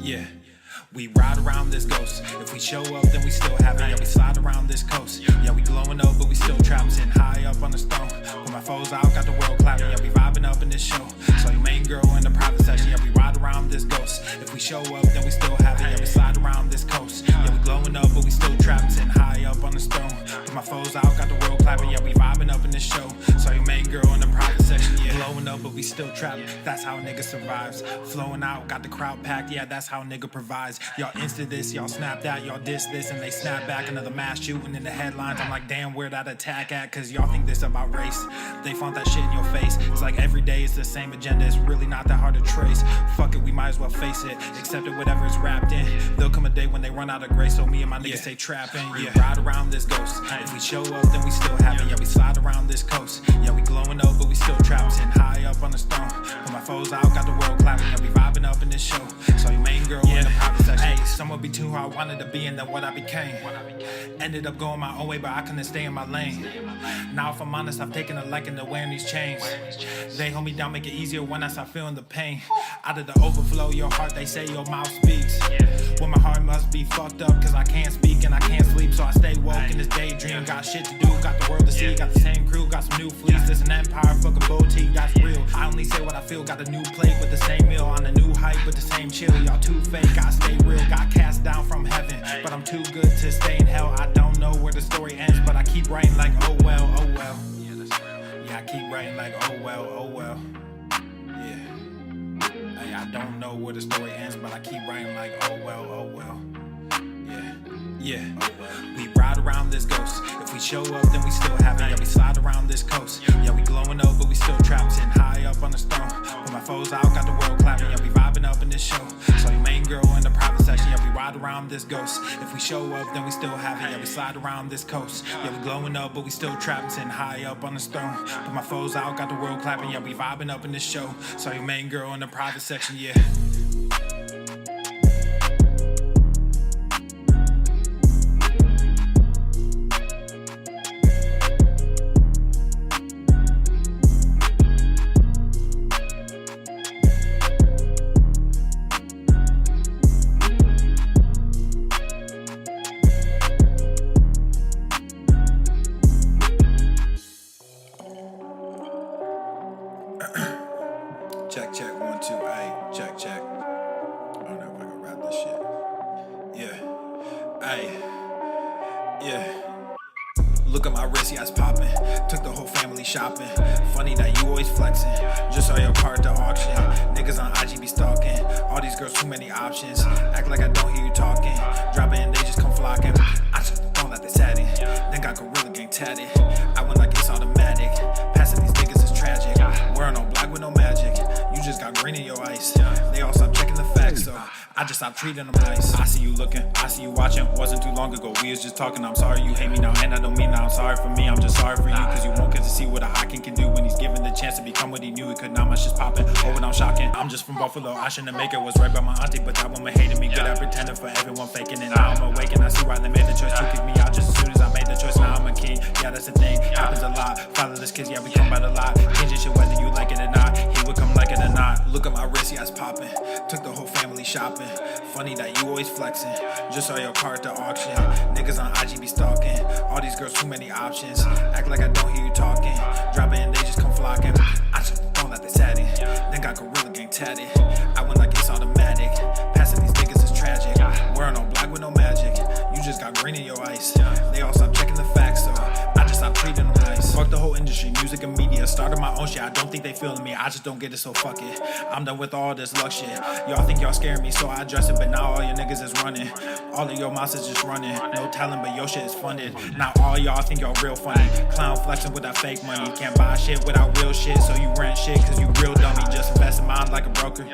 Yeah, we ride around this ghost. If we show up, then we still have it. Yeah, we slide around this coast. Yeah, we glowing up, but we still trapped. Sitting high up on the stone. Put my foes out, got the world clapping. Yeah, we vibing up in this show. So your main girl in the private section. Yeah, we ride around this ghost. If we show up, then we still have it. Yeah, we slide around this coast. Yeah, we glowing up, but we still trapped. Sitting high up on the stone. Put my foes out, got the world clapping. Yeah, we vibing up in this show. So your main girl in the private section. Yeah, glowing up, but we still trapped. That's how a nigga survives. Flowing out, got the crowd packed. Yeah, that's how a nigga provides. Y'all insta this, y'all snap that, y'all diss this, and they snap back. Another mass shooting in the headlines. I'm like, damn, where that attack at? Cause y'all think this about race. They font that shit in your face. It's like every day it's the same agenda. It's really not that hard to trace. Fuck it, we might as well face it. Accept it, whatever it's wrapped in. There'll come a day when they run out of grace. So me and my niggas stay trapping. Yeah, ride around this ghost. If we show up, then we still have it. Yeah, we slide around this coast. Yeah, we glowing up, but we still trapped. Sitting high up on the stone. Put my foes out, got the world clapping. Yeah, we vibing up in this show. So your main girl in the private section. Hey, someone be too hard, wanted to be, and then what I became. Ended up going my own way, but I couldn't stay in my lane. Now if I'm honest, I've taken a liking to wearing these chains. They hold me down, make it easier when I start feeling the pain. Out of the overflow, your heart, they say your mouth speaks. Well, my heart must be fucked up, cause I can't speak and I can't sleep. So I stay woke in this daydream. Got shit to do, got the world to see. Got the same crew, got some new fleets. There's an empire, fucking boutique, that's real. I only say what I feel, got a new plate with the same meal. On a new hype with the same chill. Y'all too fake, gotta stay real. Got cast down from heaven, but I'm too good to stay in hell. I don't know where the story ends, but I keep writing like oh well, oh well. Yeah, I keep writing like oh well, oh well. Yeah, hey, I don't know where the story ends, but I keep writing like oh well, oh well. Yeah, we ride around this ghost. If we show up, then we still have it. Yeah, we slide around this coast. Yeah, we glowing up, but we still trapped. Sitting high up on the stone. Put my foes out, got the world clapping. Yeah, we vibing up in this show. So your main girl in the private section. Yeah, we ride around this ghost. If we show up, then we still have it. Yeah, we slide around this coast. Yeah, we glowing up, but we still trapped. Sitting high up on the stone. Put my foes out, got the world clapping. Yeah, we vibing up in this show. So your main girl in the private section. Yeah. Check, check, 1, 2, ayy, check, check. I don't know if I can rap this shit. Yeah, ayy, yeah. Look at my wrist, yeah, it's poppin'. Took the whole family shopping. Funny that you always flexing. Just saw your car at the auction. Niggas on IG be stalking. All these girls, too many options. Act like I don't hear you talking. Drop it and they just come flocking. I just don't let they sat in. Then got Gorilla Gang tatted. I went like it's automatic. Passing these niggas is tragic. Wearing all black with no magic. You just got green in your ice. They all stop checking the facts, so I just stopped treating them nice. I see you looking, I see you watching. Wasn't too long ago, we was just talking. I'm sorry you hate me now, and I don't mean that I'm sorry for me. I'm just sorry for you, cause you won't get to see what a hot king can do when he's given the chance to become what he knew he could. Now my shit's popping, oh, and I'm shocking. I'm just from Buffalo, I shouldn't make it. Was right by my auntie, but that woman hated me. Good at pretending for everyone faking it. Now I'm awake and I see why they made the choice to kick me out just as soon as I made the choice. Now I'm a king, yeah, that's the thing. Happens a lot. Fatherless kids, yeah, we come by the lot. Changing shit whether you like it or not. He would come like it or not. Look at my wrist, yeah, it's popping. Took the whole family shopping. Funny that you always flexing. Just saw your car at the auction. Niggas on IG be stalking. All these girls, too many options. Act like I don't hear you talking. Drop it and they just come flocking. I just don't let they sat in. Then got Gorilla Gang tatted. I went like it's automatic. Passing these niggas is tragic. Wearing all black with no magic. You just got green in your ice. They all stop checking the facts, so I just stopped treating them nice. Fuck the whole industry, music and media. Started my own shit, I don't think they feeling me. I just don't get it, so fuck it. I'm done with all this luck shit. Y'all think y'all scaring me, so I address it. But now all your niggas is running. All of your monsters just running. No talent, but your shit is funded. Now all y'all think y'all real funny. Clown flexing with that fake money. Can't buy shit without real shit, so you rent shit cause you real dummy. Just invest in mine like a broker.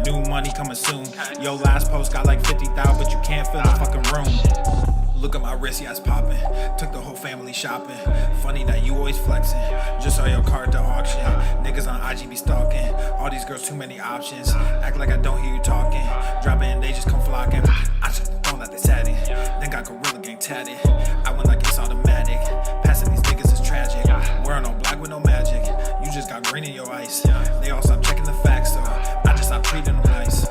New money coming soon. Yo, last post got like 50,000, but you can't fill the fucking room. Look at my wrist, yeah, it's popping. Took the whole family shopping. Funny that you always flexing. Just saw your car at the auction. Niggas on IG be stalking. All these girls, too many options. Act like I don't hear you talking. Drop it and they just come flocking. I just don't let they Saddy. Then got Gorilla Gang tatted. I went like it's automatic. Passing these niggas is tragic. Wearing all black with no magic. You just got green in your ice. They all stop checking the facts, so I just stopped treating them nice.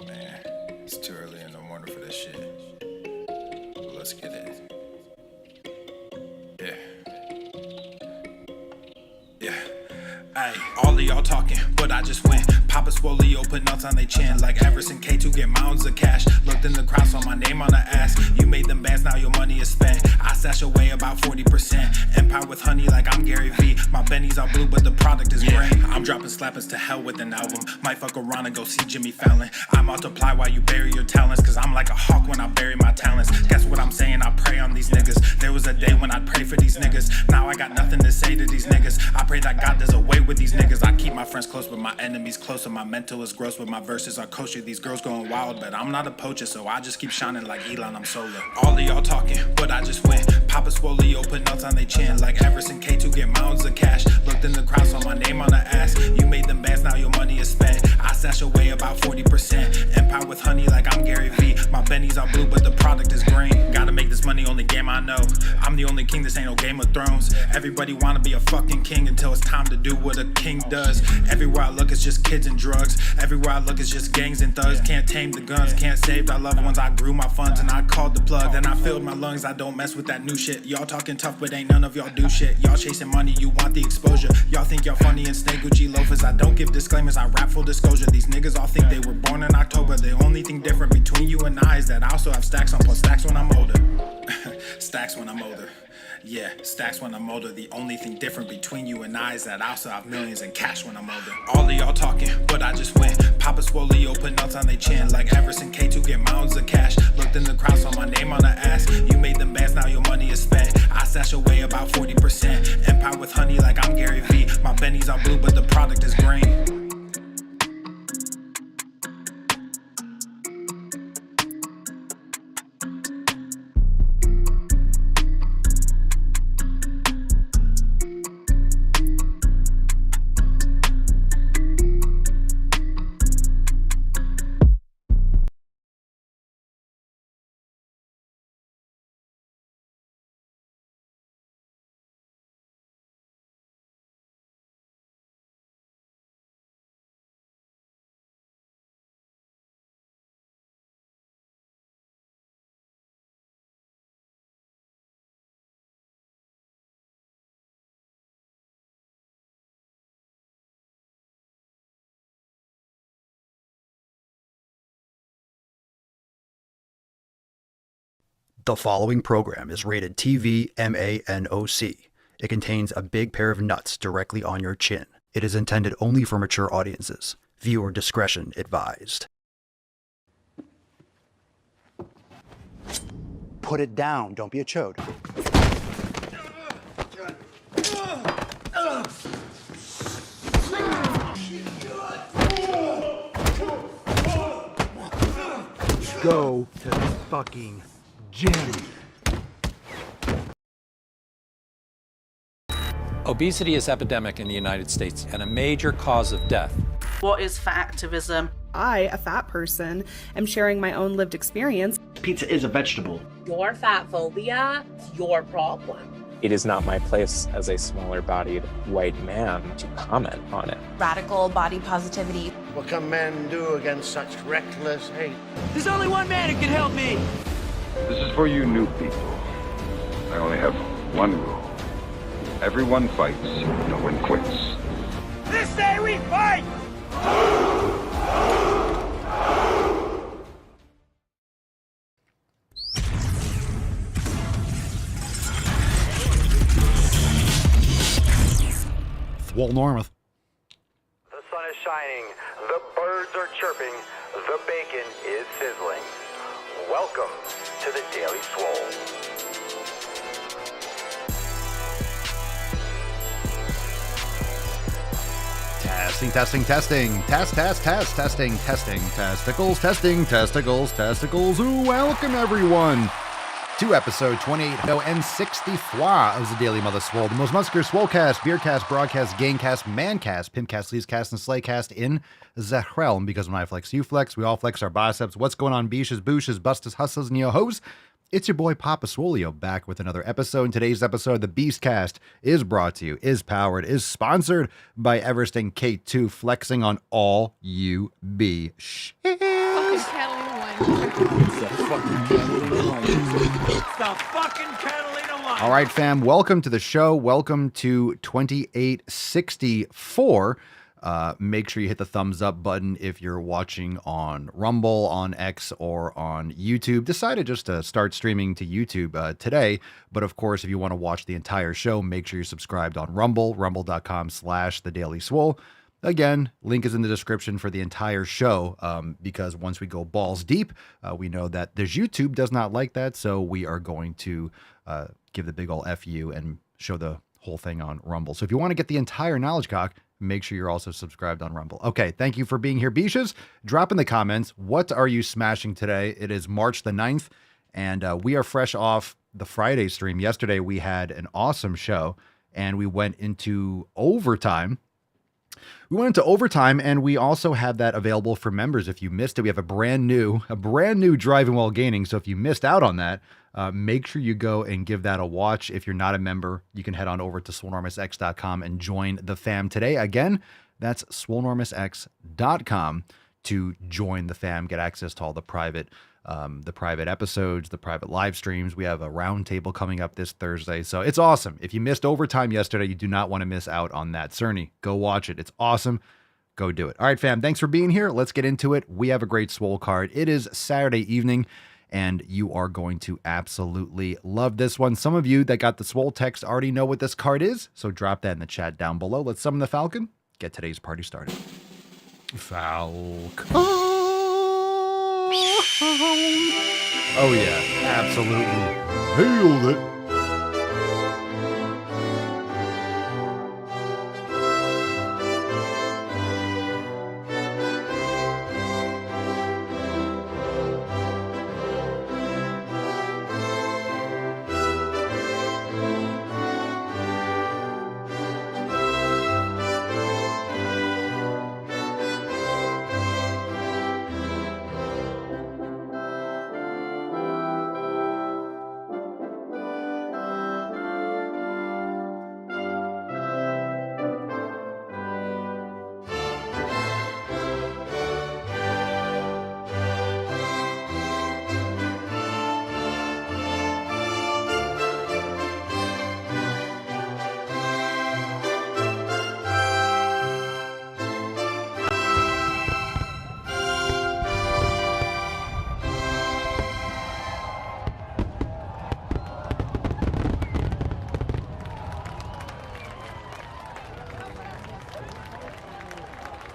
Man, it's too early in the morning for this shit. But let's get it. Yeah. Ay, all of y'all talking, but I just went. Papa Swole open nuts on their chin. Like Everson K2 get mounds of cash. Looked in the crowd, saw my name on the ass. You made them bands, now your money is spent. I stash away about 40%. Empire with honey like I'm Gary V. My bennies are blue, but the product is green. I'm dropping slappers to hell with an album. Might fuck around and go see Jimmy Fallon. I multiply while you bury your talents. Cause I'm like a hawk when I bury my talents. Guess what I'm saying? I pray on these niggas. There was a day when I'd pray for these niggas. Now I got nothing to say to these niggas. I pray that God does away with these niggas. I keep my friends close, but my enemies closer. My mental is gross, but my verses are kosher. These girls going wild, but I'm not a poacher, so I just keep shining like Elon, I'm solar. All of y'all talking, but I just went. Papa Swole open nuts on their chin. Like Everson K2 get mounds of cash. Looked in the crowd, saw my name on the ass. You made them bands, now your money is spent. I stash away about 40%. Empire with honey like I'm Gary V. My bennies are blue, but the product is green. Gotta make this money, only game I know. I'm the only king, this ain't no Game of Thrones. Everybody wanna be a fucking king until it's time to do what a king does. Everywhere I look, it's just kids and drugs. Everywhere I look, it's just gangs and thugs. Can't tame the guns, can't save our loved ones. I grew my funds and I called the plug. Then I filled my lungs, I don't mess with that new shit. Y'all talking tough, but ain't none of y'all do shit. Y'all chasing money, you want the exposure. Y'all think y'all funny and snake Gucci loafers. I don't give disclaimers, I rap full disclosure. These niggas all think they were born in October. The only thing different between you and I is that I also have stacks on plus stacks when I'm older. Stacks when I'm older. Yeah, stacks when I'm older. The only thing different between you and I is that I also have millions in cash when I'm older. All of y'all talking, but I just went. Papa Swole open nuts on their chin. Like Everson K2 get mounds of cash. Looked in the crowd, saw my name on the ass. You made them bands, now your money is spent. I stash away about 40%. Empire with honey like I'm Gary V. My bennies are blue, but the product is green. The following program is rated TV MANOC. It contains a big pair of nuts directly on your chin. It is intended only for mature audiences. Viewer discretion advised. Put it down. Don't be a chode. Go to the fucking gym. Obesity is epidemic in the United States and a major cause of death. What is fat activism? I, a fat person, am sharing my own lived experience. Pizza is a vegetable. Your fat phobia is your problem. It is not my place as a smaller-bodied white man to comment on it. Radical body positivity. What can men do against such reckless hate? There's only one man who can help me. This is for you new people. I only have one rule. Everyone fights, no one quits. This day we fight! Swole Normus. The sun is shining, the birds are chirping, the bacon is sizzling. Welcome to the Daily Swole. Testing. Testicles. Welcome, everyone, to episode 28 and 64 of the Daily Mother Swole, the most muscular swolecast, beercast, broadcast, gamecast, mancast, pimpcast, sleazecast, and slaycast in the realm. Because when I flex, you flex. We all flex our biceps. What's going on, beaches, booshes, bustas, hustlers, and yo-hos? It's your boy Papa Swolio back with another episode. In today's episode, the Beastcast is brought to you, is powered, is sponsored by Everest and K2, flexing on all you be shit. It's the fucking Catalina wine. All right, fam, welcome to the show. Welcome to 2864. Make sure you hit the thumbs up button if you're watching on Rumble, on X, or on YouTube. Decided just to start streaming to YouTube today. But of course, if you want to watch the entire show, make sure you're subscribed on Rumble, rumble.com/thedailyswole. Again, link is in the description for the entire show, because once we go balls deep, we know that there's YouTube does not like that. So we are going to give the big ol' FU and show the whole thing on Rumble. So if you want to get the entire knowledge cock, make sure you're also subscribed on Rumble. Okay, thank you for being here, Beaches. Drop in the comments, what are you smashing today? It is March the 9th, and we are fresh off the Friday stream. Yesterday, we had an awesome show, and we went into overtime. And we also have that available for members. If you missed it, we have a brand new Driving While Gaining. So if you missed out on that, make sure you go and give that a watch. If you're not a member, you can head on over to swolenormousx.com and join the fam today. Again, that's swolenormousx.com to join the fam, get access to all the private episodes, the private live streams. We have a round table coming up this Thursday. So it's awesome. If you missed overtime yesterday, you do not want to miss out on that. Cerny, go watch it. It's awesome. Go do it. All right, fam. Thanks for being here. Let's get into it. We have a great Swole card. It is Saturday evening, and you are going to absolutely love this one. Some of you that got the Swole text already know what this card is, so drop that in the chat down below. Let's summon the Falcon. Get today's party started. Falcon. Oh yeah, absolutely. Hailed it.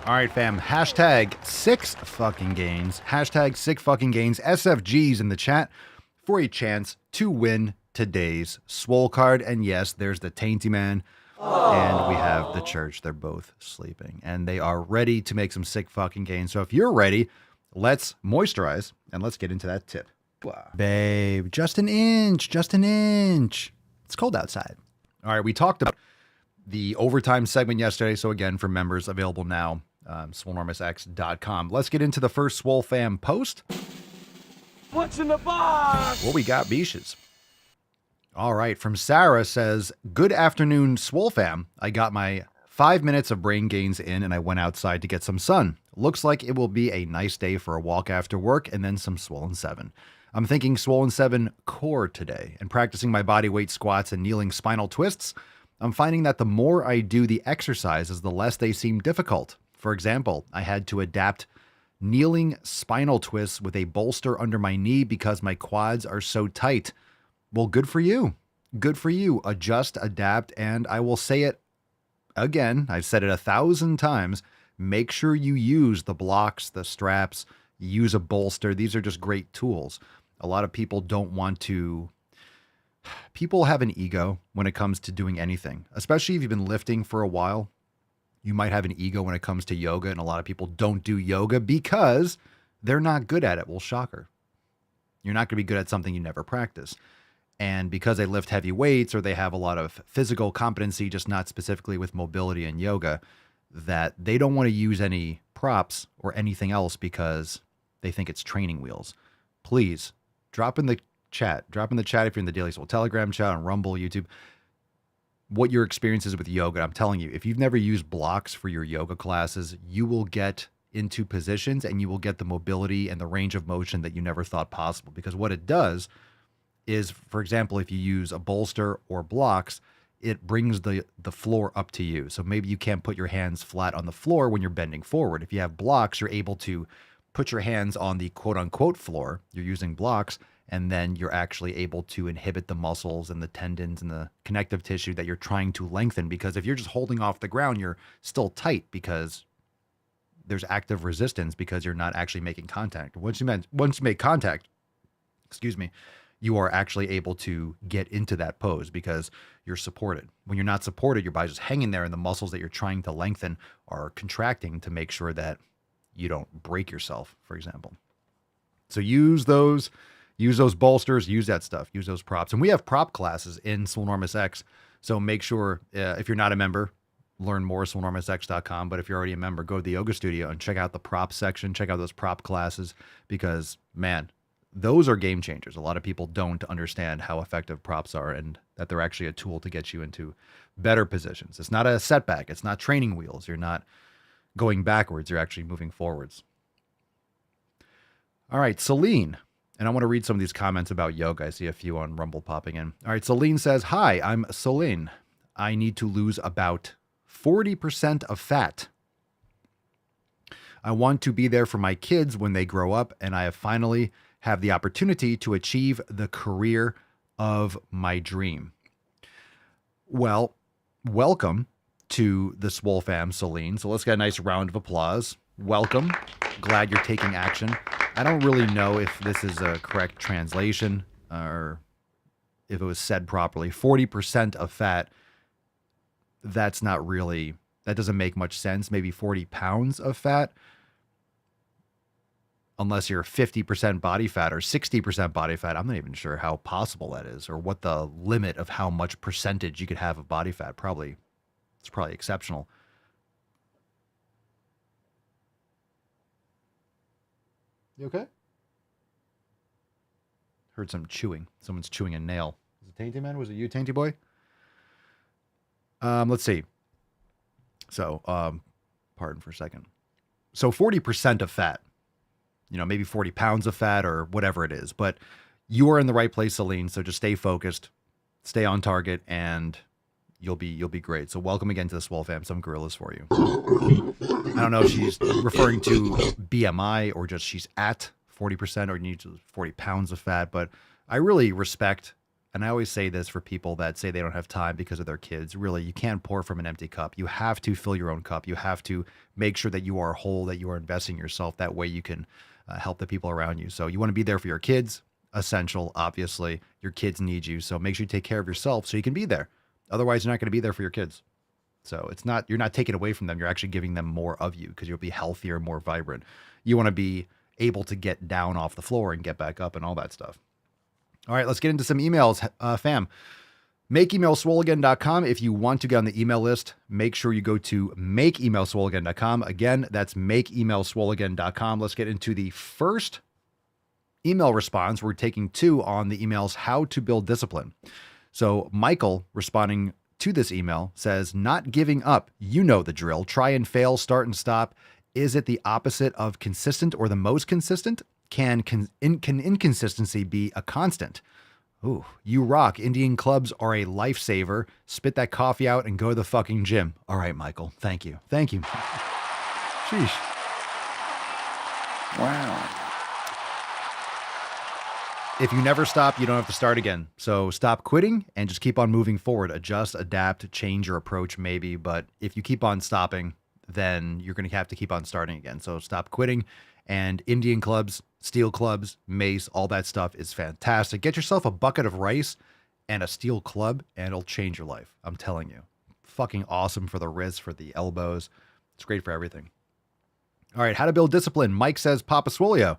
All right, fam. Hashtag 6 fucking gains. Hashtag 6 fucking gains. SFGs in the chat for a chance to win today's Swole card. And yes, there's the Tainty Man. And we have the church. They're both sleeping. And they are ready to make some sick fucking gains. So if you're ready, let's moisturize and let's get into that tip. Babe, just an inch. It's cold outside. All right, we talked about the overtime segment yesterday. So again, for members, available now, swolenormousx.com. Let's get into the first Swole fam post. What's in the box? What we got, beaches? All right, from Sarah says, good afternoon, Swole fam. I got my 5 minutes of brain gains in and I went outside to get some sun. Looks like it will be a nice day for a walk after work and then some Swollen 7. I'm thinking Swollen 7 core today and practicing my body weight squats and kneeling spinal twists. I'm finding that the more I do the exercises, the less they seem difficult. For example, I had to adapt kneeling spinal twists with a bolster under my knee because my quads are so tight. Well, good for you. Good for you. Adjust, adapt, and I will say it again, I've said it 1,000 times, make sure you use the blocks, the straps, use a bolster. These are just great tools. A lot of people don't want to. People have an ego when it comes to doing anything, especially if you've been lifting for a while. You might have an ego when it comes to yoga, and a lot of people don't do yoga because they're not good at it. Well, shocker. You're not going to be good at something you never practice. And because they lift heavy weights or they have a lot of physical competency, just not specifically with mobility and yoga, that they don't want to use any props or anything else because they think it's training wheels. Please drop in the chat. Drop in the chat if you're in the Daily Swole Telegram chat, on Rumble, YouTube, what your experience is with yoga. I'm telling you, if you've never used blocks for your yoga classes, you will get into positions and you will get the mobility and the range of motion that you never thought possible. Because what it does is, for example, if you use a bolster or blocks, it brings the floor up to you. So maybe you can't put your hands flat on the floor when you're bending forward. If you have blocks, you're able to put your hands on the quote unquote floor. You're using blocks, and then you're actually able to inhibit the muscles and the tendons and the connective tissue that you're trying to lengthen. Because if you're just holding off the ground, you're still tight because there's active resistance because you're not actually making contact. Once you make contact, you are actually able to get into that pose because you're supported. When you're not supported, your body's just hanging there and the muscles that you're trying to lengthen are contracting to make sure that you don't break yourself, for example. So use those bolsters, use that stuff, use those props. And we have prop classes in Swolenormous X. So make sure, if you're not a member, learn more at swolenormousx.com. But if you're already a member, go to the yoga studio and check out the prop section, check out those prop classes, because man, those are game changers. A lot of people don't understand how effective props are and that they're actually a tool to get you into better positions. It's not a setback. It's not training wheels. You're not going backwards. You're actually moving forwards. All right, Celine. And I want to read some of these comments about yoga. I see a few on Rumble popping in. All right, Celine says, "Hi, I'm Celine. I need to lose about 40% of fat. I want to be there for my kids when they grow up, and I have finally have the opportunity to achieve the career of my dream." Well, welcome to the Swole fam, Celine. So let's get a nice round of applause. Welcome. Glad you're taking action. I don't really know if this is a correct translation or if it was said properly. 40% of fat, that doesn't make much sense. Maybe 40 pounds of fat, unless you're 50% body fat or 60% body fat. I'm not even sure how possible that is or what the limit of how much percentage you could have of body fat. It's probably exceptional. You okay? Heard some chewing. Someone's chewing a nail. Is it Tainty Man? Was it you, Tainty Boy? Let's see. So, pardon for a second. So 40% of fat, maybe 40 pounds of fat or whatever it is, but you are in the right place, Celine. So just stay focused, stay on target, and you'll be great. So welcome again to the Swole fam. Some gorillas for you. I don't know if she's referring to BMI or just she's at 40% or needs 40 pounds of fat, but I really respect, and I always say this for people that say they don't have time because of their kids. Really, you can't pour from an empty cup. You have to fill your own cup. You have to make sure that you are whole, that you are investing in yourself. That way you can help the people around you. So you want to be there for your kids, essential, obviously. Your kids need you. So make sure you take care of yourself so you can be there. Otherwise, you're not going to be there for your kids. So you're not taking away from them. You're actually giving them more of you because you'll be healthier, more vibrant. You want to be able to get down off the floor and get back up and all that stuff. All right, let's get into some emails, fam. MakeEmailSwoleAgain.com. If you want to get on the email list, make sure you go to MakeEmailSwoleAgain.com. Again, that's MakeEmailSwoleAgain.com. Let's get into the first email response. We're taking 2 on the emails, how to build discipline. So Michael, responding to this email, says, "Not giving up. You know the drill. Try and fail, start and stop. Is it the opposite of consistent or the most consistent? Can inconsistency be a constant? Ooh, you rock. Indian clubs are a lifesaver. Spit that coffee out and go to the fucking gym." All right, Michael. Thank you. Thank you. Sheesh. Wow. If you never stop, you don't have to start again. So stop quitting and just keep on moving forward. Adjust, adapt, change your approach maybe. But if you keep on stopping, then you're going to have to keep on starting again. So stop quitting. And Indian clubs, steel clubs, mace, all that stuff is fantastic. Get yourself a bucket of rice and a steel club, and it'll change your life. I'm telling you. Fucking awesome for the wrists, for the elbows. It's great for everything. All right, how to build discipline. Mike says, Papa Swolio,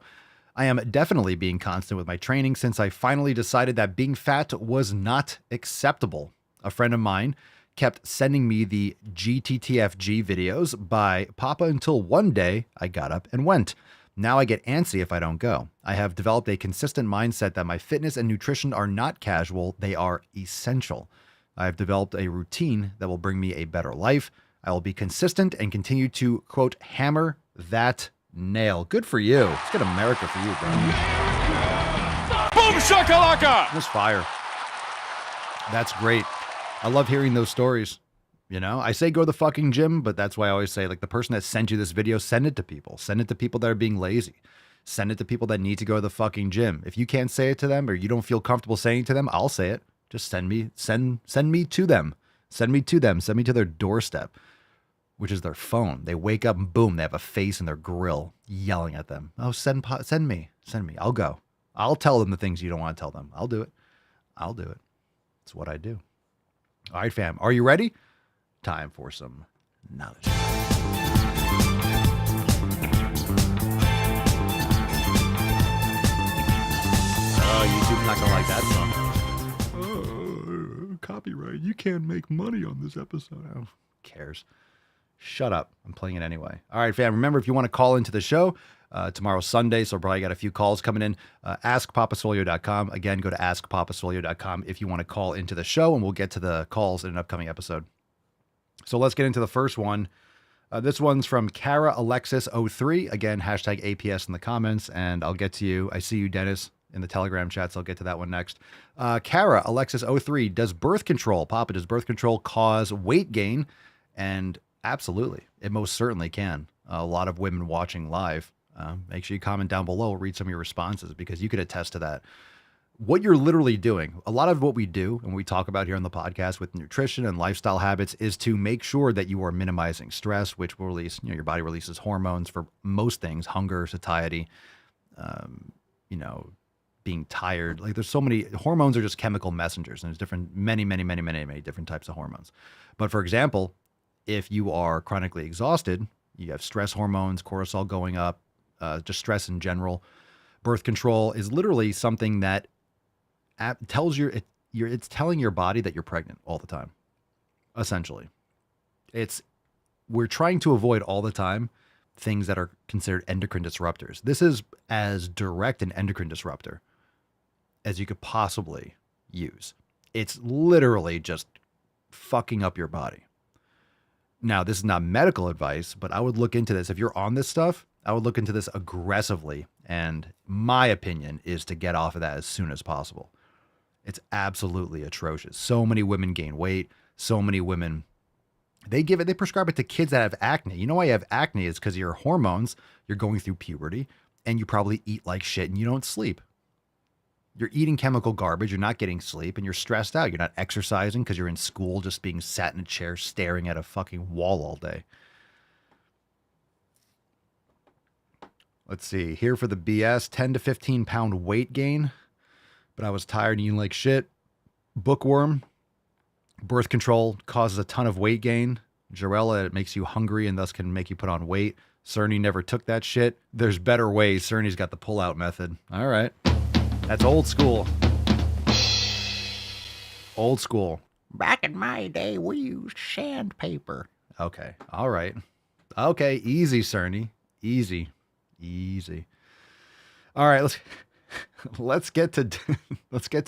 I am definitely being constant with my training since I finally decided that being fat was not acceptable. A friend of mine kept sending me the GTTFG videos by Papa until one day I got up and went. Now I get antsy if I don't go. I have developed a consistent mindset that my fitness and nutrition are not casual, they are essential. I have developed a routine that will bring me a better life. I will be consistent and continue to, quote, hammer that nail. Good for you. It's good America for you, bro. Boom shakalaka! That's fire. That's great. I love hearing those stories. You know, I say go to the fucking gym, but that's why I always say, like, the person that sent you this video, send it to people. Send it to people that are being lazy. Send it to people that need to go to the fucking gym. If you can't say it to them or you don't feel comfortable saying it to them, I'll say it. Just send me to them. Send me to them. Send me to their doorstep, which is their phone. They wake up and boom, they have a face in their grill yelling at them. Oh, send me. I'll go. I'll tell them the things you don't want to tell them. I'll do it. It's what I do. All right, fam. Are you ready? Time for some knowledge. Oh, YouTube's not going to like that song. Copyright. You can't make money on this episode. Who cares? Shut up. I'm playing it anyway. All right, fam. Remember, if you want to call into the show, tomorrow's Sunday, so probably got a few calls coming in. AskPapaSolio.com. Again, go to AskPapaSolio.com if you want to call into the show, and we'll get to the calls in an upcoming episode. So let's get into the first one. This one's from Kara Alexis 03. Again, hashtag APS in the comments, and I'll get to you. I see you, Dennis, in the Telegram chat, so I'll get to that one next. Kara Alexis 03. Does birth control cause weight gain? And absolutely. It most certainly can. A lot of women watching live. Make sure you comment down below. We'll read some of your responses because you could attest to that. What you're literally doing, a lot of what we do and we talk about here on the podcast with nutrition and lifestyle habits is to make sure that you are minimizing stress, which will release, your body releases hormones for most things, hunger, satiety, being tired. Like there's so many hormones are just chemical messengers, and there's many different types of hormones. But for example, if you are chronically exhausted, you have stress hormones, cortisol going up, just stress in general. Birth control is literally something that tells it's telling your body that you're pregnant all the time. Essentially, we're trying to avoid all the time things that are considered endocrine disruptors. This is as direct an endocrine disruptor as you could possibly use. It's literally just fucking up your body. Now, this is not medical advice, but I would look into this. If you're on this stuff, I would look into this aggressively. And my opinion is to get off of that as soon as possible. It's absolutely atrocious. So many women gain weight. So many women, they prescribe it to kids that have acne. You know why you have acne is because your hormones, you're going through puberty, and you probably eat like shit and you don't sleep. You're eating chemical garbage, you're not getting sleep, and you're stressed out. You're not exercising because you're in school just being sat in a chair staring at a fucking wall all day. Let's see. Here for the BS, 10 to 15 pound weight gain, but I was tired and eating like shit. Bookworm. Birth control causes a ton of weight gain. Jarella, it makes you hungry and thus can make you put on weight. Cerny never took that shit. There's better ways. Cerny's got the pull-out method. All right. That's old school. Old school. Back in my day, we used sandpaper. Okay. All right. Okay. Easy, Cerny. Easy. All right. Let's get to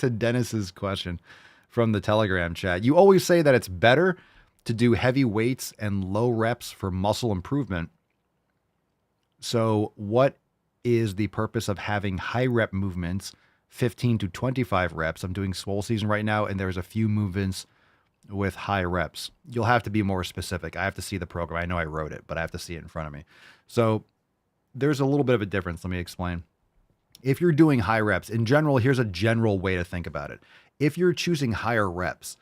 Dennis's question from the Telegram chat. You always say that it's better to do heavy weights and low reps for muscle improvement. So what is the purpose of having high rep movements, 15 to 25 reps? I'm doing swole season right now, and there's a few movements with high reps. You'll have to be more specific. I have to see the program. I know I wrote it, but I have to see it in front of me. So there's a little bit of a difference. Let me explain. If you're doing high reps, in general, here's a general way to think about it. If you're choosing higher reps,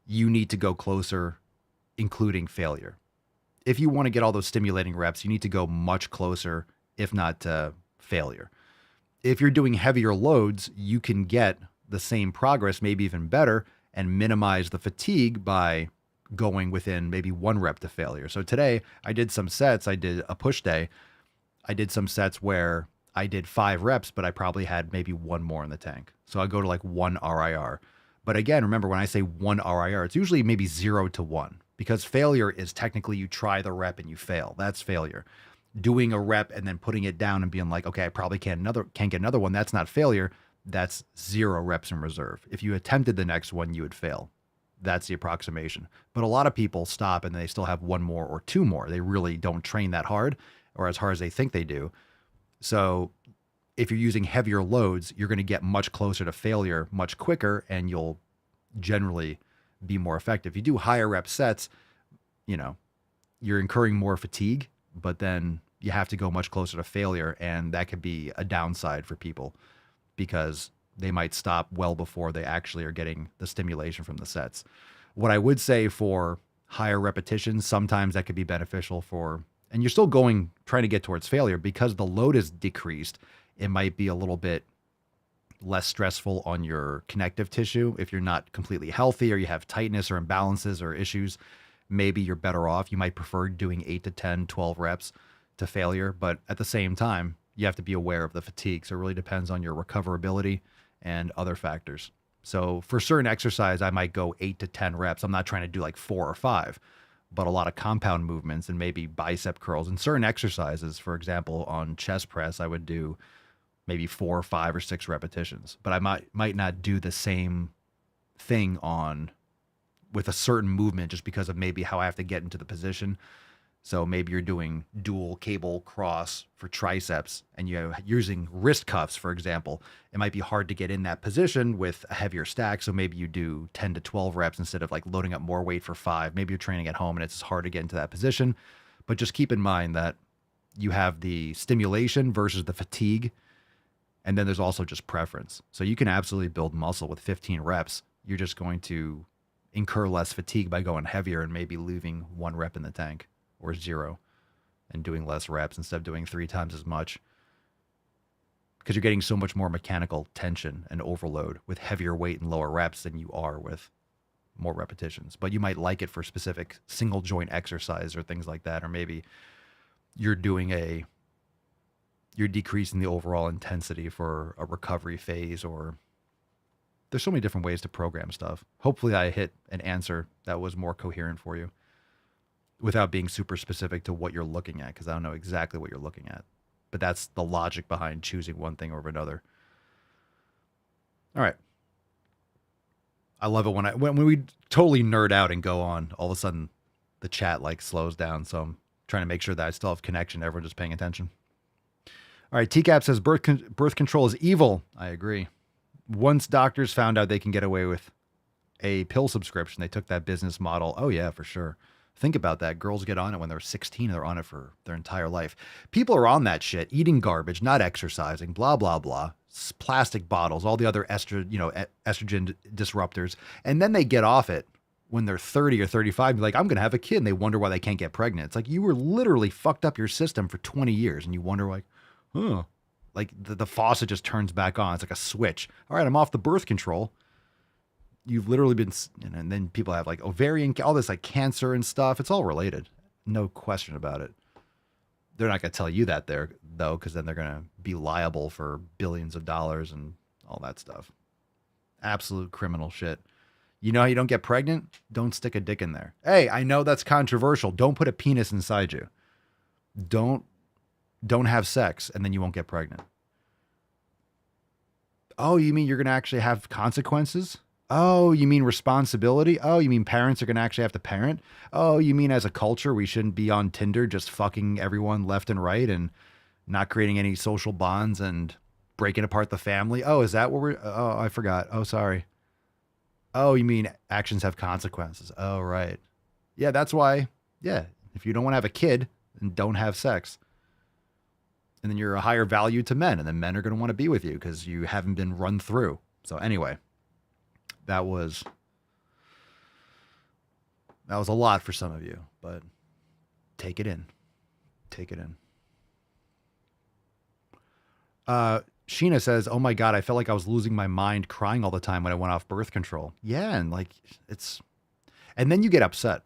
you need to go closer, including failure. If you want to get all those stimulating reps, you need to go much closer, if not to failure. If you're doing heavier loads, you can get the same progress, maybe even better, and minimize the fatigue by going within maybe 1 rep to failure. So today I did some sets. I did a push day. I did some sets where I did 5 reps, but I probably had maybe 1 more in the tank. So I go to like 1 RIR. But again, remember when I say 1 RIR, it's usually maybe 0 to 1, because failure is technically you try the rep and you fail. That's failure. Doing a rep and then putting it down and being like, okay, I probably can't get another one. That's not failure. That's 0 reps in reserve. If you attempted the next one, you would fail. That's the approximation. But a lot of people stop and they still have 1 more or 2 more. They really don't train that hard, or as hard as they think they do. So if you're using heavier loads, you're going to get much closer to failure much quicker, and you'll generally be more effective. If you do higher rep sets, you're incurring more fatigue, but then you have to go much closer to failure, and that could be a downside for people because they might stop well before they actually are getting the stimulation from the sets. What I would say for higher repetitions, sometimes that could be beneficial and you're still trying to get towards failure because the load is decreased. It might be a little bit less stressful on your connective tissue. If you're not completely healthy or you have tightness or imbalances or issues, maybe you're better off. You might prefer doing 8 to 10, 12 reps to failure. But at the same time, you have to be aware of the fatigue. So it really depends on your recoverability and other factors. So for certain exercise, I might go 8 to 10 reps. I'm not trying to do like 4 or 5, but a lot of compound movements and maybe bicep curls and certain exercises. For example, on chest press, I would do maybe 4 or 5 or 6 repetitions, but I might not do the same thing with a certain movement just because of maybe how I have to get into the position. So maybe you're doing dual cable cross for triceps and you're using wrist cuffs, for example. It might be hard to get in that position with a heavier stack. So maybe you do 10 to 12 reps instead of like loading up more weight for 5. Maybe you're training at home and it's hard to get into that position. But just keep in mind that you have the stimulation versus the fatigue. And then there's also just preference. So you can absolutely build muscle with 15 reps. You're just going to incur less fatigue by going heavier and maybe leaving 1 rep in the tank or 0 and doing less reps instead of doing 3 times as much, because you're getting so much more mechanical tension and overload with heavier weight and lower reps than you are with more repetitions. But you might like it for specific single joint exercise or things like that. Or maybe you're decreasing the overall intensity for a recovery phase, or there's so many different ways to program stuff. Hopefully I hit an answer that was more coherent for you without being super specific to what you're looking at, because I don't know exactly what you're looking at. But that's the logic behind choosing one thing over another. All right. I love it when we totally nerd out and go on, all of a sudden the chat like slows down. So I'm trying to make sure that I still have connection. Everyone just paying attention. All right. TCAP says birth control is evil. I agree. Once doctors found out they can get away with a pill subscription, they took that business model. Oh yeah, for sure. Think about that. Girls get on it when they're 16. They're on it for their entire life. People are on that shit, eating garbage, not exercising, blah, blah, blah. Plastic bottles, all the other estrogen disruptors. And then they get off it when they're 30 or 35. Like, I'm going to have a kid. And they wonder why they can't get pregnant. It's like you were literally fucked up your system for 20 years. And you wonder like, like the faucet just turns back on. It's like a switch. All right, I'm off the birth control. You've literally been, and then people have like ovarian, all this like cancer and stuff. It's all related. No question about it. They're not going to tell you that though, because then they're going to be liable for billions of dollars and all that stuff. Absolute criminal shit. You know how you don't get pregnant? Don't stick a dick in there. Hey, I know that's controversial. Don't put a penis inside you. Don't have sex and then you won't get pregnant. Oh, you mean you're going to actually have consequences? Oh, you mean responsibility? Oh, you mean parents are going to actually have to parent? Oh, you mean as a culture, we shouldn't be on Tinder just fucking everyone left and right and not creating any social bonds and breaking apart the family? Oh, is that what oh, I forgot. Oh, sorry. Oh, you mean actions have consequences? Oh, right. Yeah, that's why. Yeah. If you don't want to have a kid, then don't have sex. And then you're a higher value to men, and then men are going to want to be with you because you haven't been run through. So anyway, that was a lot for some of you, but take it in. Take it in. Sheena says, "Oh my God, I felt like I was losing my mind crying all the time when I went off birth control." Yeah, and like and then you get upset.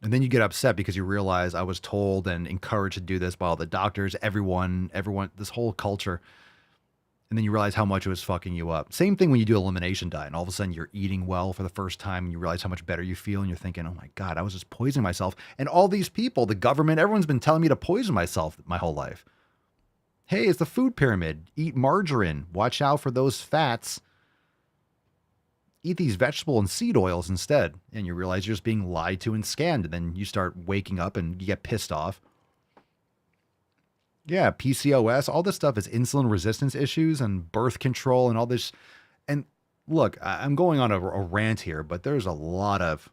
And then you get upset because you realize I was told and encouraged to do this by all the doctors, everyone, this whole culture. And then you realize how much it was fucking you up. Same thing when you do elimination diet and all of a sudden you're eating well for the first time and you realize how much better you feel and you're thinking, oh my God, I was just poisoning myself. And all these people, the government, everyone's been telling me to poison myself my whole life. Hey, it's the food pyramid. Eat margarine. Watch out for those fats. Eat these vegetable and seed oils instead. And you realize you're just being lied to and scammed. And then you start waking up and you get pissed off. Yeah, PCOS, all this stuff is insulin resistance issues and birth control and all this. And look, I'm going on a rant here, but there's a lot of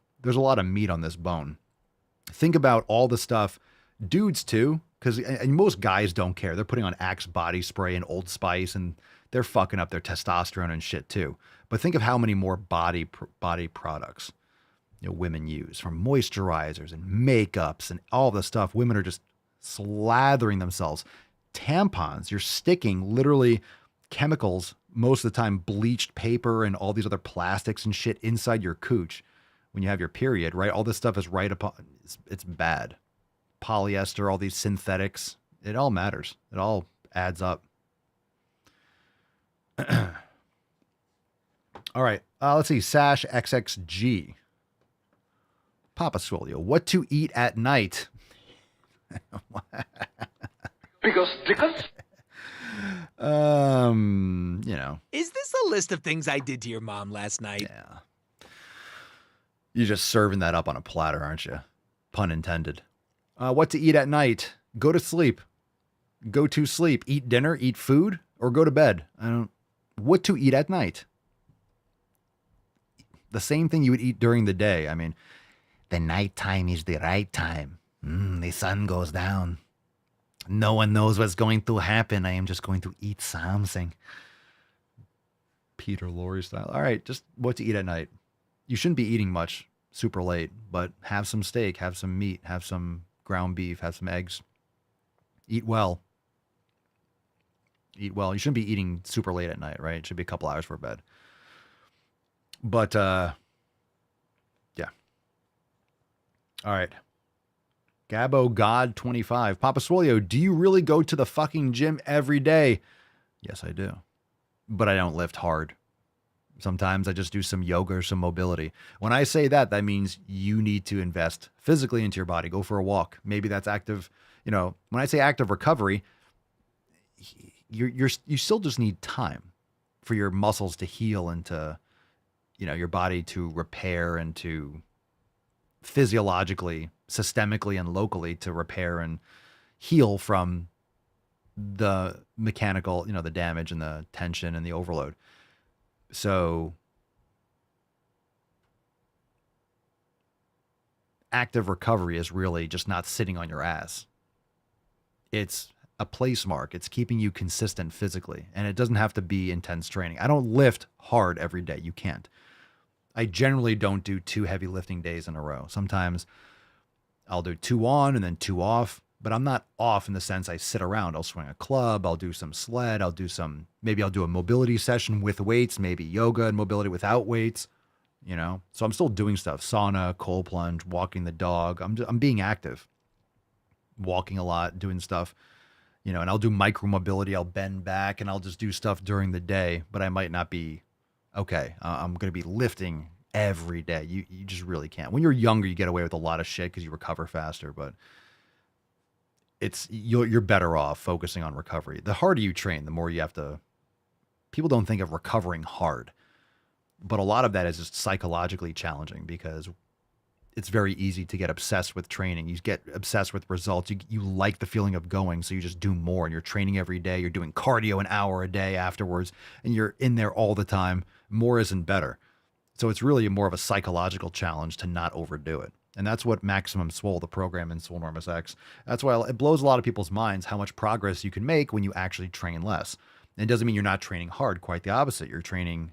meat on this bone. Think about all the stuff, dudes too, because most guys don't care. They're putting on Axe body spray and Old Spice, and they're fucking up their testosterone and shit too. But think of how many more body products women use, from moisturizers and makeups and all the stuff. Women are just slathering themselves. Tampons, you're sticking literally chemicals, most of the time bleached paper and all these other plastics and shit inside your cooch when you have your period, right? All this stuff is right upon, it's bad. Polyester, all these synthetics, it all matters. It all adds up. All right, let's see. Sash XXG. Papa Swole, what to eat at night? Because. Is this a list of things I did to your mom last night? Yeah. You're just serving that up on a platter, aren't you? Pun intended. What to eat at night? Go to sleep. Go to sleep. Eat dinner, eat food, or go to bed. What to eat at night? The same thing you would eat during the day. I mean, the nighttime is the right time. The sun goes down. No one knows what's going to happen. I am just going to eat something. Peter Lorre style. All right, just what to eat at night. You shouldn't be eating much super late, but have some steak, have some meat, have some ground beef, have some eggs. Eat well. Eat well. You shouldn't be eating super late at night, right? It should be a couple hours for bed. But, yeah. All right. Gabo God 25. Papa Swolio, do you really go to the fucking gym every day? Yes, I do. But I don't lift hard. Sometimes I just do some yoga or some mobility. When I say that, that means you need to invest physically into your body. Go for a walk. Maybe that's active. When I say active recovery, you still just need time for your muscles to heal and to, your body to repair and to physiologically, systemically, and locally to repair and heal from the mechanical, the damage and the tension and the overload. So active recovery is really just not sitting on your ass. It's a place mark. It's keeping you consistent physically, and it doesn't have to be intense training. I don't lift hard every day. You can't. I generally don't do 2 heavy lifting days in a row. Sometimes I'll do 2 on and then 2 off, but I'm not off in the sense I sit around. I'll swing a club. I'll do some sled. Maybe I'll do a mobility session with weights, maybe yoga and mobility without weights, So I'm still doing stuff. Sauna, cold plunge, walking the dog. I'm being active, walking a lot, doing stuff, and I'll do micro mobility. I'll bend back and I'll just do stuff during the day, but I might not be, okay, I'm going to be lifting every day. You just really can't. When you're younger, you get away with a lot of shit because you recover faster, but you're better off focusing on recovery. The harder you train, the more you have to. People don't think of recovering hard, but a lot of that is just psychologically challenging because it's very easy to get obsessed with training. You get obsessed with results. You like the feeling of going, so you just do more, and you're training every day. You're doing cardio an hour a day afterwards, and you're in there all the time. More isn't better. So it's really more of a psychological challenge to not overdo it. And that's what Maximum Swole, the program in Swolenormous X, that's why it blows a lot of people's minds how much progress you can make when you actually train less. And it doesn't mean you're not training hard, quite the opposite. You're training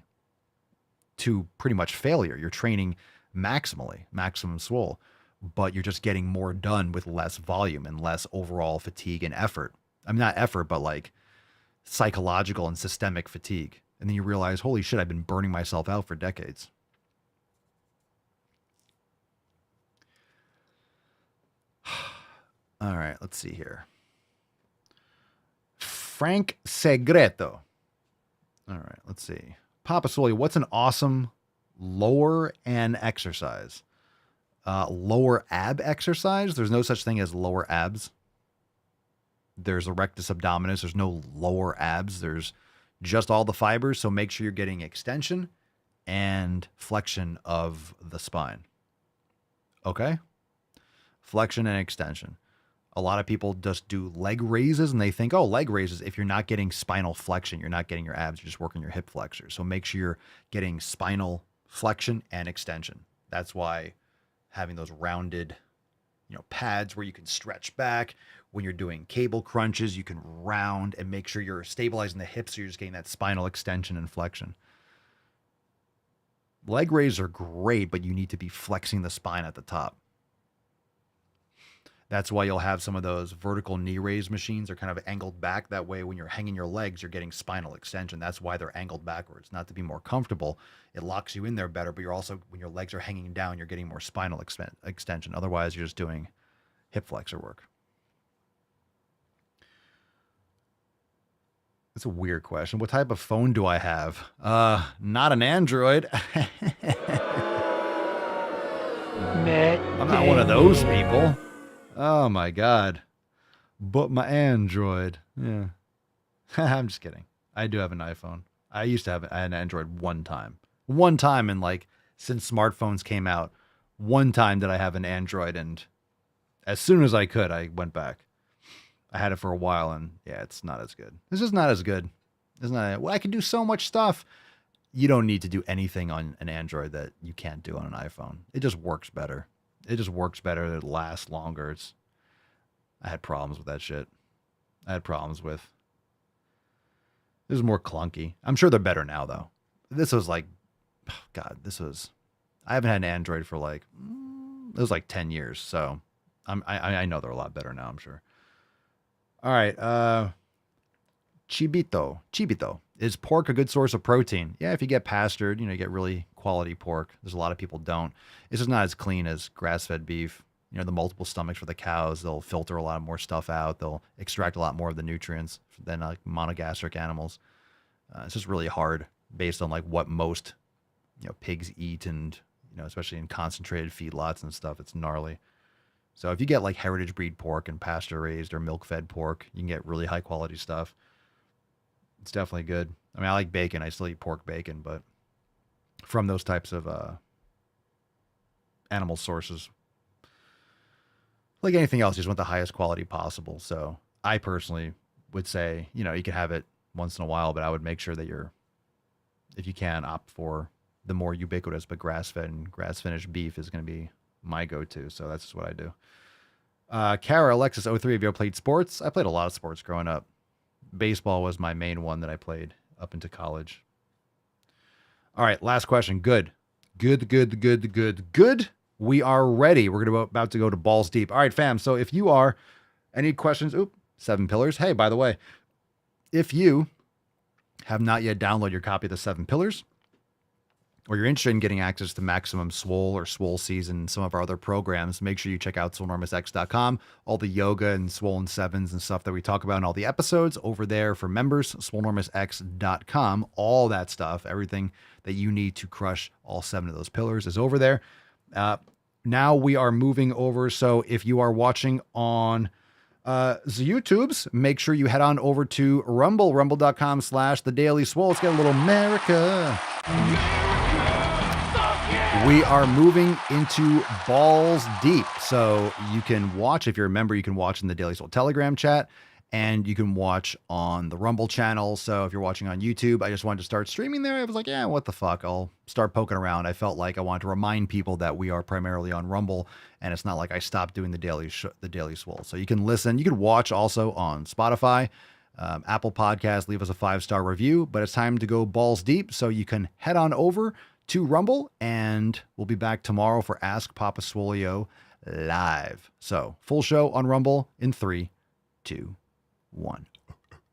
to pretty much failure. You're training maximally, Maximum Swole, but you're just getting more done with less volume and less overall fatigue and effort. I mean, not effort, but like psychological and systemic fatigue. And then you realize, holy shit, I've been burning myself out for decades. All right, let's see here. Frank Segreto. All right, let's see. Papa Swole, what's an awesome lower and exercise? Lower ab exercise? There's no such thing as lower abs. There's erectus abdominis. There's no lower abs. There's just all the fibers. So make sure you're getting extension and flexion of the spine. Okay? Flexion and extension. A lot of people just do leg raises and they think, oh, leg raises, if you're not getting spinal flexion, you're not getting your abs, you're just working your hip flexors. So make sure you're getting spinal flexion and extension. That's why having those rounded, pads where you can stretch back. When you're doing cable crunches, you can round and make sure you're stabilizing the hips so you're just getting that spinal extension and flexion. Leg raises are great, but you need to be flexing the spine at the top. That's why you'll have some of those vertical knee raise machines are kind of angled back. That way, when you're hanging your legs, you're getting spinal extension. That's why they're angled backwards, not to be more comfortable. It locks you in there better, but you're also, when your legs are hanging down, you're getting more spinal extension. Otherwise, you're just doing hip flexor work. That's a weird question. What type of phone do I have? Not an Android. I'm not one of those people. Oh my God. But my Android. Yeah. I'm just kidding. I do have an iPhone. I used to have an Android one time. One time in since smartphones came out, one time did I have an Android, and as soon as I could, I went back. I had it for a while, and yeah, it's not as good. It's just not as good. It's not. Well, I can do so much stuff. You don't need to do anything on an Android that you can't do on an iPhone. It just works better. It just works better. It lasts longer. I had problems with that shit. This is more clunky. I'm sure they're better now, though. This was I haven't had an Android for it was 10 years. So I know they're a lot better now, I'm sure. All right. Chibito. Is pork a good source of protein? Yeah, if you get pastured, you get really quality pork. There's a lot of people don't. It's just not as clean as grass-fed beef. The multiple stomachs for the cows, they'll filter a lot more stuff out. They'll extract a lot more of the nutrients than monogastric animals. It's just really hard based on what most, pigs eat, and, especially in concentrated feedlots and stuff, it's gnarly. So if you get heritage breed pork and pasture raised or milk fed pork, you can get really high quality stuff. It's definitely good. I mean, I like bacon. I still eat pork bacon, but from those types of animal sources, like anything else, you just want the highest quality possible. So I personally would say, you can have it once in a while, but I would make sure that if you can, opt for the more ubiquitous, but grass-fed and grass-finished beef is going to be my go-to. So that's just what I do. Kara Alexis 03, have you ever played sports? I played a lot of sports growing up. Baseball was my main one that I played up into college. All right, last question. Good. We are ready. We're about to go to balls deep. All right, fam. So if you are, any questions? 7 Pillars. Hey, by the way, if you have not yet downloaded your copy of the 7 Pillars, or you're interested in getting access to Maximum Swole or Swole Season and some of our other programs, make sure you check out swolenormousx.com. All the yoga and swollen sevens and stuff that we talk about in all the episodes over there for members, swolenormousx.com. All that stuff, everything that you need to crush all 7 of those pillars is over there. Now we are moving over. So if you are watching on the YouTubes, make sure you head on over to Rumble, rumble.com/The Daily Swole. Let's get a little America. We are moving into balls deep. So you can watch, if you're a member, you can watch in the Daily Swole Telegram chat. and you can watch on the Rumble channel. So if you're watching on YouTube, I just wanted to start streaming there. I was like, yeah, what the fuck? I'll start poking around. I felt like I wanted to remind people that we are primarily on Rumble, and it's not like I stopped doing the Daily Swole. So you can listen. You can watch also on Spotify, Apple Podcasts. Leave us a 5-star review. But it's time to go balls deep, so you can head on over to Rumble, and we'll be back tomorrow for Ask Papa Swolio live. So full show on Rumble in 3, 2, 1.